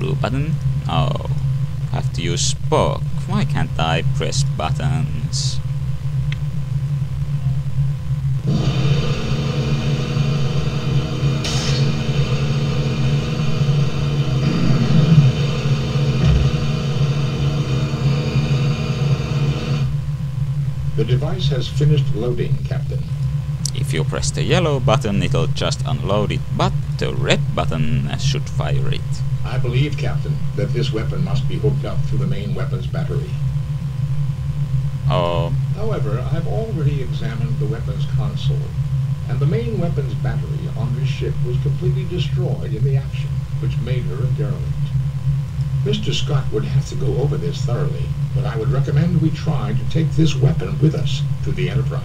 blue button? Oh, have to use Spock. Why can't I press buttons? The device has finished loading, Captain. If you press the yellow button, it'll just unload it, but the red button should fire it. I believe, Captain, that this weapon must be hooked up to the main weapons battery. Oh. However, I've already examined the weapons console, and the main weapons battery on this ship was completely destroyed in the action, which made her a derelict. Mr. Scott would have to go over this thoroughly, but I would recommend we try to take this weapon with us to the Enterprise.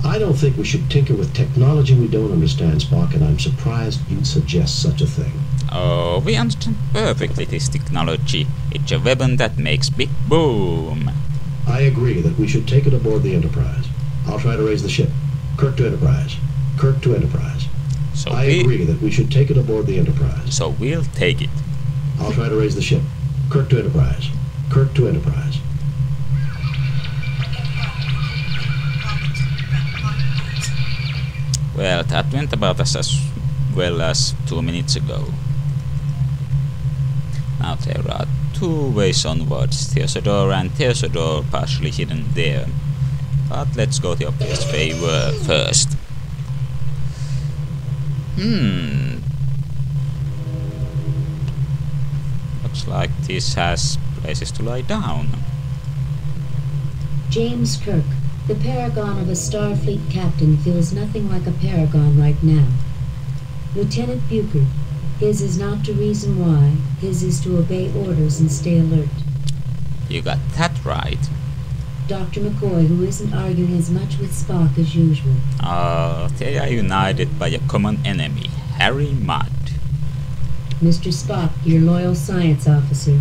I don't think we should tinker with technology we don't understand, Spock, and I'm surprised you'd suggest such a thing. Oh, we understand perfectly this technology. It's a weapon that makes big boom. I agree that we should take it aboard the Enterprise. I'll try to raise the ship. Kirk to Enterprise. Kirk to Enterprise. So I agree that we should take it aboard the Enterprise. So we'll take it. I'll try to raise the ship. Kirk to Enterprise. Kirk to Enterprise. Well, that went about as well as 2 minutes ago. Now there are two ways onwards, Theosodore and Theosodore partially hidden there. But let's go the obvious way first. Looks like this has places to lie down. James Kirk, the paragon of a Starfleet captain, feels nothing like a paragon right now. Lieutenant Bucher, his is not to reason why, his is to obey orders and stay alert. You got that right. Dr. McCoy, who isn't arguing as much with Spock as usual. They are united by a common enemy, Harry Mudd. Mr. Spock, your loyal science officer.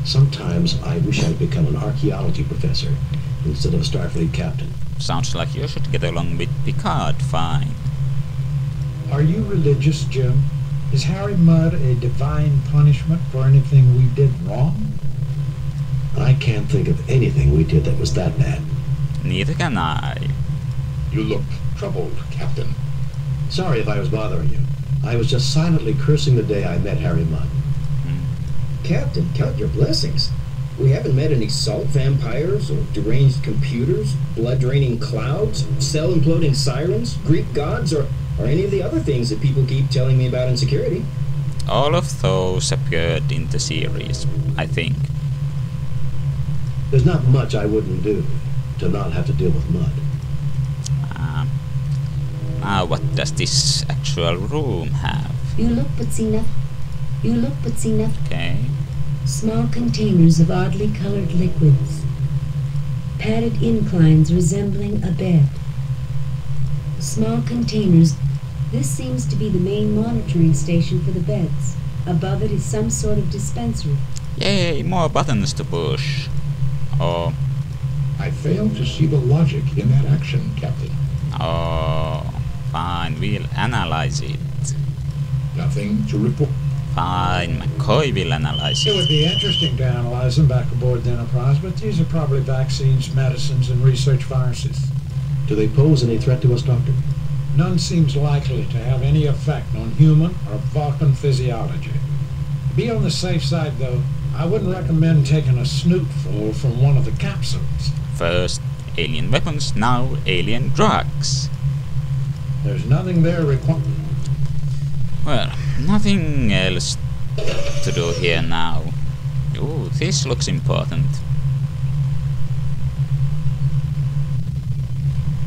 Sometimes I wish I'd become an archaeology professor instead of a Starfleet captain. Sounds like you should get along with Picard fine. Are you religious, Jim? Is Harry Mudd a divine punishment for anything we did wrong? I can't think of anything we did that was that bad. Neither can I. You look troubled, Captain. Sorry if I was bothering you. I was just silently cursing the day I met Harry Mudd. Captain, count your blessings. We haven't met any salt vampires or deranged computers, blood-draining clouds, cell-imploding sirens, Greek gods, or any of the other things that people keep telling me about in security. All of those appeared in the series, I think. There's not much I wouldn't do to not have to deal with Mudd. Now what does this actual room have? You look but see nothing. You look but see nothing. Okay. Small containers of oddly colored liquids. Padded inclines resembling a bed. Small containers. This seems to be the main monitoring station for the beds. Above it is some sort of dispensary. Yay, more buttons to push. Oh. I fail to see the logic in that action, Captain. Oh. Fine, we'll analyze it. Nothing to report. Fine, McCoy will analyze It it. would be interesting to analyze them back aboard the Enterprise, but these are probably vaccines, medicines, and research viruses. Do they pose any threat to us, Doctor? None seems likely to have any effect on human or Vulcan physiology. To be on the safe side, though, I wouldn't recommend taking a snootful from one of the capsules. First, alien weapons, now alien drugs. There's nothing there required. Well, nothing else to do here now. Ooh, this looks important.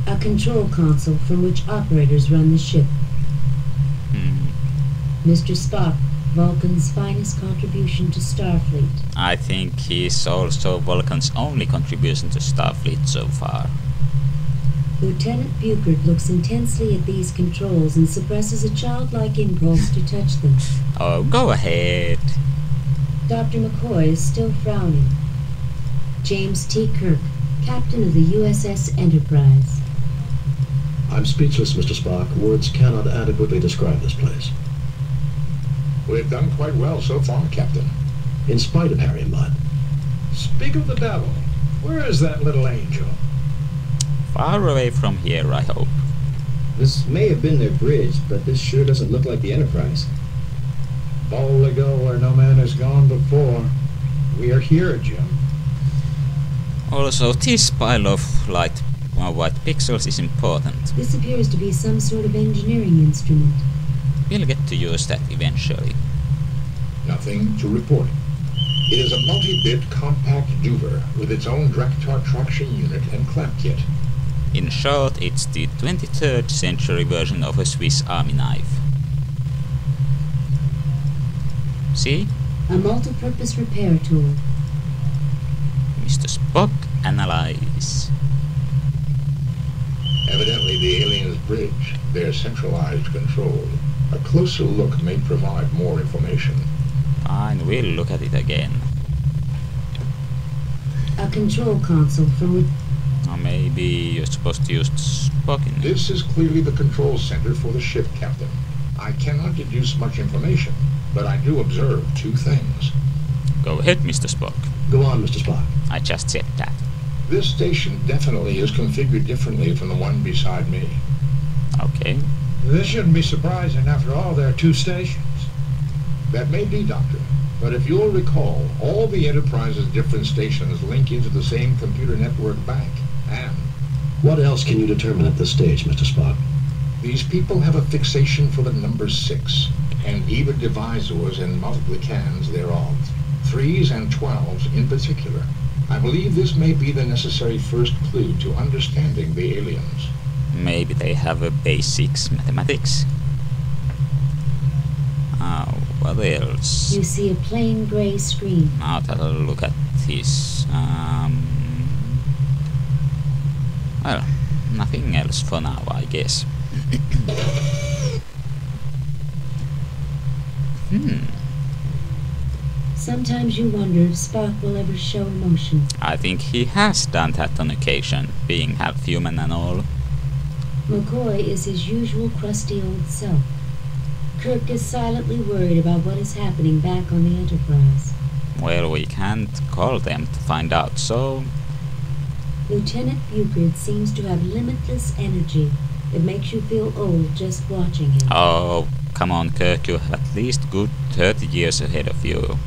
A control console from which operators run the ship. Mr. Spock, Vulcan's finest contribution to Starfleet. I think he's also Vulcan's only contribution to Starfleet so far. Lieutenant Buchert looks intensely at these controls and suppresses a childlike impulse to touch them. Oh, go ahead. Dr. McCoy is still frowning. James T. Kirk, captain of the USS Enterprise. I'm speechless, Mr. Spock. Words cannot adequately describe this place. We've done quite well so far, Captain. In spite of Harry and Mudd. Speak of the devil. Where is that little angel? Far away from here, I hope. This may have been their bridge, but this sure doesn't look like the Enterprise. Boldly go where no man has gone before. We are here, Jim. Also, this pile of white pixels is important. This appears to be some sort of engineering instrument. We'll get to use that eventually. Nothing to report. It is a multi-bit compact duver with its own Draktar traction unit and clamp kit. In short, it's the 23rd century version of a Swiss army knife. See? A multi-purpose repair tool. Mr. Spock, analyze. Evidently the aliens' bridge, their centralized control. A closer look may provide more information. Fine, we'll look at it again. A control console from which... Or maybe you're supposed to use Spock in it. This is clearly the control center for the ship, Captain. I cannot deduce much information, but I do observe two things. Go ahead, Mr. Spock. Go on, Mr. Spock. I just said that. This station definitely is configured differently from the one beside me. Okay. This shouldn't be surprising. After all, there are two stations. That may be, Doctor, but if you'll recall, all the Enterprise's different stations link into the same computer network bank, and What else can you determine at this stage, Mr. Spock? these people have a fixation for the number 6, and even divisors and multiplicans thereof, 3s and 12s in particular. I believe this may be the necessary first clue to understanding the aliens. Maybe they have a basics mathematics. What else? you see a plain gray screen. Now that I'll look at this. Well, nothing else for now, I guess. Sometimes you wonder if Spock will ever show emotion. I think he has done that on occasion, being half human and all. McCoy is his usual crusty old self. Kirk is silently worried about what is happening back on the Enterprise. Well, we can't call them to find out, so... Lieutenant Buford seems to have limitless energy. It makes you feel old just watching him. Oh, come on, Kirk, you have at least good 30 years ahead of you.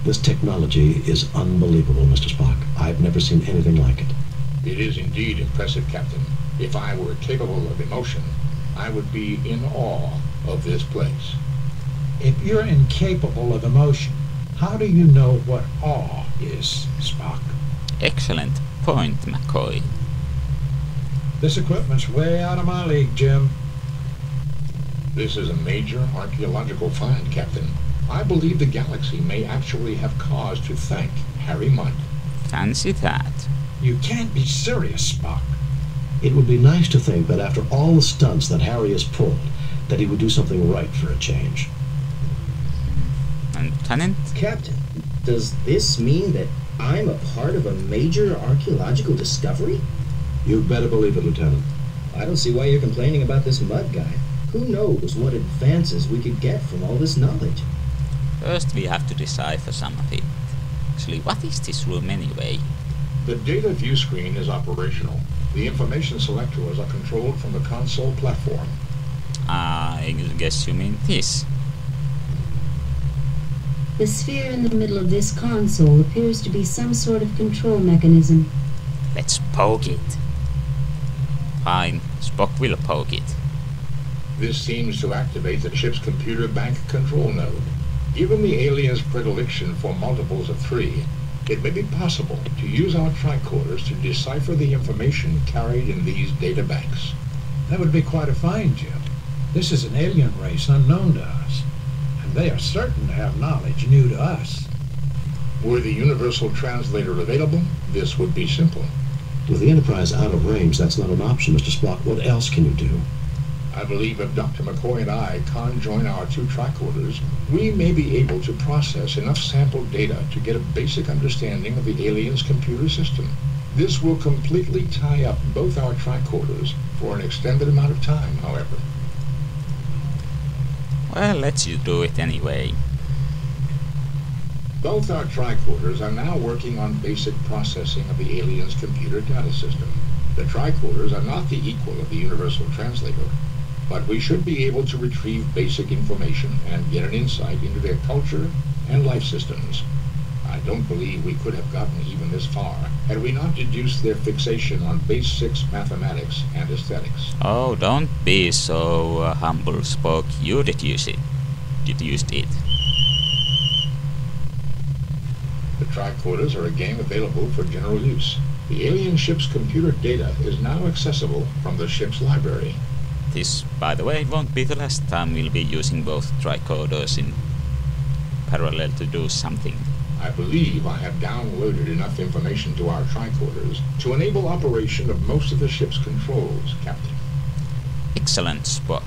This technology is unbelievable, Mr. Spock. I've never seen anything like it. It is indeed impressive, Captain. If I were capable of emotion, I would be in awe of this place. If you're incapable of emotion, how do you know what awe is, Spock? Excellent point, McCoy. This equipment's way out of my league, Jim. This is a major archaeological find, Captain. I believe the galaxy may actually have cause to thank Harry Mudd. Fancy that. You can't be serious, Spock. It would be nice to think that after all the stunts that Harry has pulled, that he would do something right for a change. And Lieutenant? Captain, does this mean that I'm a part of a major archaeological discovery? You'd better believe it, Lieutenant. I don't see why you're complaining about this Mudd guy. Who knows what advances we could get from all this knowledge? First we have to decipher some of it. Actually, what is this room anyway? The data view screen is operational. The information selectors are controlled from the console platform. I guess you mean this. The sphere in the middle of this console appears to be some sort of control mechanism. Let's poke it. Fine, Spock will poke it. This seems to activate the ship's computer bank control node. Given the aliens' predilection for multiples of 3, it may be possible to use our tricorders to decipher the information carried in these data banks. That would be quite a find, Jim. This is an alien race unknown to us, and they are certain to have knowledge new to us. Were the universal translator available, this would be simple. With the Enterprise out of range, that's not an option, Mr. Spock. What else can you do? I believe if Dr. McCoy and I conjoin our two tricorders, we may be able to process enough sample data to get a basic understanding of the aliens' computer system. This will completely tie up both our tricorders for an extended amount of time, however. Well, let's do it anyway. Both our tricorders are now working on basic processing of the aliens' computer data system. The tricorders are not the equal of the universal translator, but we should be able to retrieve basic information and get an insight into their culture and life systems. I don't believe we could have gotten even this far had we not deduced their fixation on base 6 mathematics and aesthetics. Oh, don't be so humble, Spock. You deduced it. The tricorders are again available for general use. The alien ship's computer data is now accessible from the ship's library. This, by the way, won't be the last time we'll be using both tricorders in parallel to do something. I believe I have downloaded enough information to our tricorders to enable operation of most of the ship's controls, Captain. Excellent, Spock.